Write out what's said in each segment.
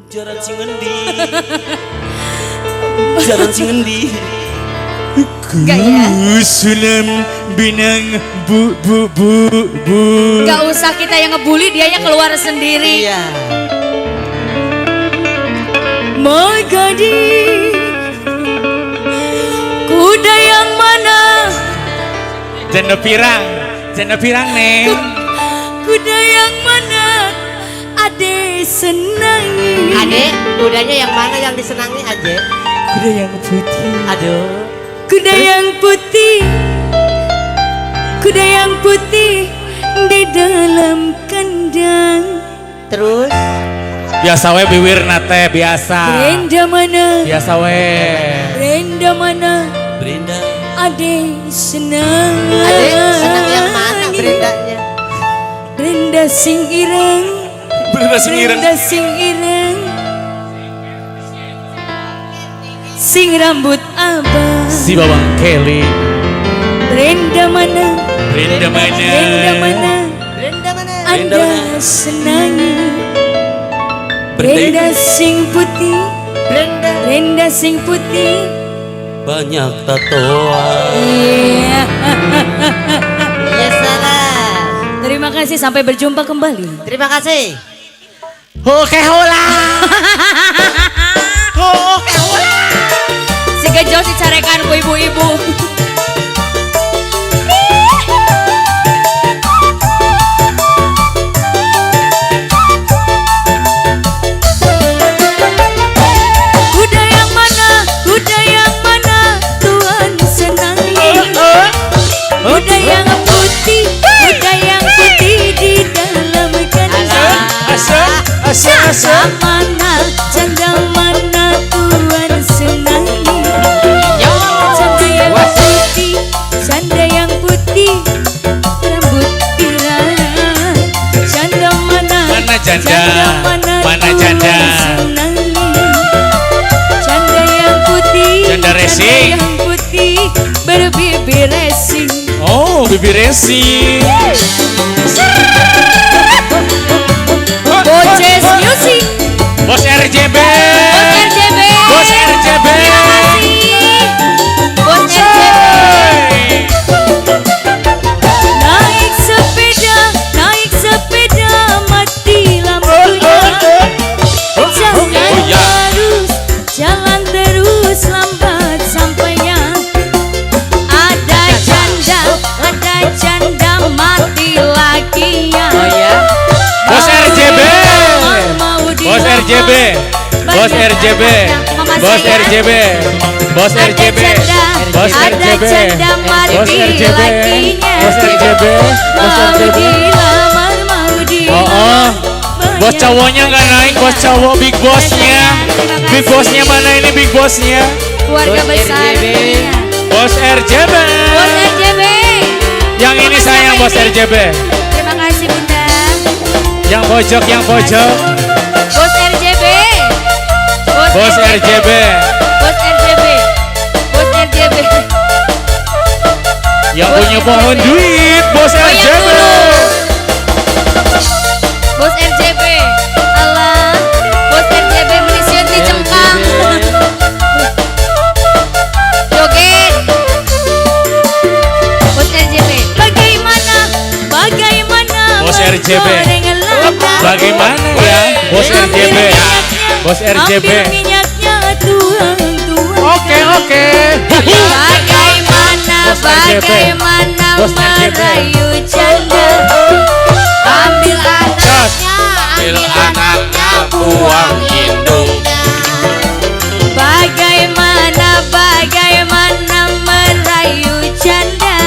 Jaran sing endi? Jaran sing endi? Sulam binang bu. Gak usah kita yang ngebully, dia yang keluar sendiri. Iya. My gadis, kuda yang mana? Janda pirang neng. Kuda yang mana? Ade senangi. Ade, kudanya yang mana yang disenangi Ade? Kuda yang putih. Aduh. Kuda yang putih, kuda yang putih di dalam kandang. Terus? Biasa we bibir nate biasa. Brenda mana? Biasa we. Brenda mana? Brenda. Ade senang. Ade senang yang mana Brendanya? Brenda sing ireng. Brenda sing ireng. Brenda sing ireng. Sing rambut abang. Si Babang Kelly. Brenda mana? Brenda mana? Brenda mana? Brenda mana? Anda senangi. Brenda Brenda sing putih. Brenda. Brenda sing putih. Banyak tatoan. Iya. Ya salah. Terima kasih, sampai berjumpa kembali. Terima kasih. Oke hola. Oke, hola. Si Gejos dicarekan ku ibu-ibu. Kuda yang mana? Kuda yang mana? Tuhan senangi. Kuda yang putih. Kuda yang putih di dalam kandang. Janda mana? Janda mana? Tuhan senangi. Janda yang putih, janda yang putih, rambut pirang. Janda mana? Mana janda? Mana? Mana Tuhan janda? senangi. Janda yang putih, Janda racing. yang putih, berbibir racing. Oh, bibir racing. Boces Music, Bos RJB. Bos RJB. Bos RJB. Terima kasih, Bos RJB. Naik sepeda, mati lampunya. Jalan terus, lambat sampainya. Ada janda, mati lakinya. Oh ya. Bos RJB. Mau Bos RJB. Bos RJB. Bos RJB. Bos RJB. Bos RJB. Ada mati Bos RJB. lakinya. Bos RJB. Bos Mau RJB. dilamar, mau dilamar. Bos cowoknya nggak naik, bos cowok big bossnya. Big bossnya mana ini big bossnya? Keluarga Bos besar. RJB. Bos RJB. Bos RJB. Yang ini sayang bos RJB. Terima kasih Bunda. Yang pojok, yang pojok. Bos RJB. Bos RJB. Bos RJB. Bos RJB. Yang punya pohon duit, bos Oh, yang RJB. dulu. Bos RJB. Allah. Bos RJB menisiun di Jepang. Joget. Bos RJB. Bagaimana? Bos RJB. menggoreng lada? Bagaimana ya, bos RJB? Bos RJB. Ambil minyaknya, tuang. Oke. Bagaimana Bos RJB. Bos RJB. merayu janda? Ambil anaknya, Ambil anaknya, buang indungnya. Bagaimana merayu janda?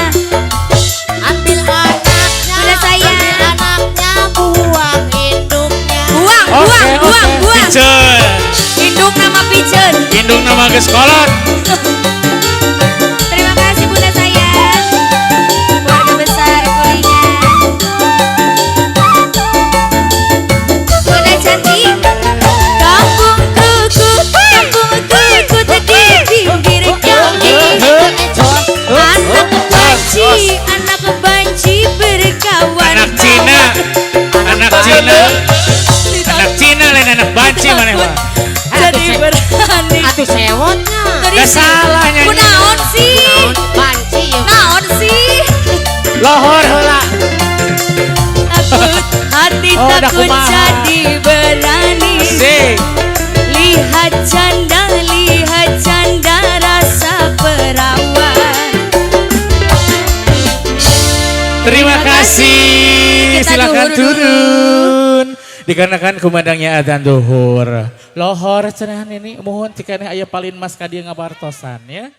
Ambil anaknya. Sudah saya. Ambil anaknya, buang induknya. Buang. Pijen. Induk nama pijen. Indung nama geskolot. Terima kasih Bunda sayang. Keluarga besar kuliah. Bunda cantik. Kampung kuku di pinggir kali. Anak banci berkawan. Anak Cina lain anak banci mana mah. Jadi berani. Atuh sewotnya. Gak salah nyanyi. Kunaon sih? Banci ya. Naon sih? Lohor heula. Takut hati Oh, udah takut kumaha. jadi berani. Asik. Lihat canda rasa perawan. Terima kasih. Kita Silakan duhur dulu. turun. Dikarenakan kumandangnya adzan duhur. Lohor cenah ini mohon tikana aya palin mas ka dieu ngabartosan ya.